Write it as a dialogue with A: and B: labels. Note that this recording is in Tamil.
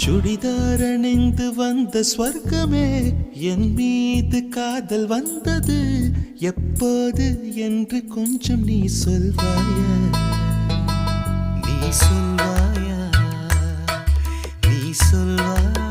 A: சுடிதார் அணிந்து வந்த ஸ்வர்க்கமே என் மீது காதல் வந்தது எப்போது என்று கொஞ்சம் நீ சொல்வாயா நீ சொல்வாயா நீ சொல்வாயா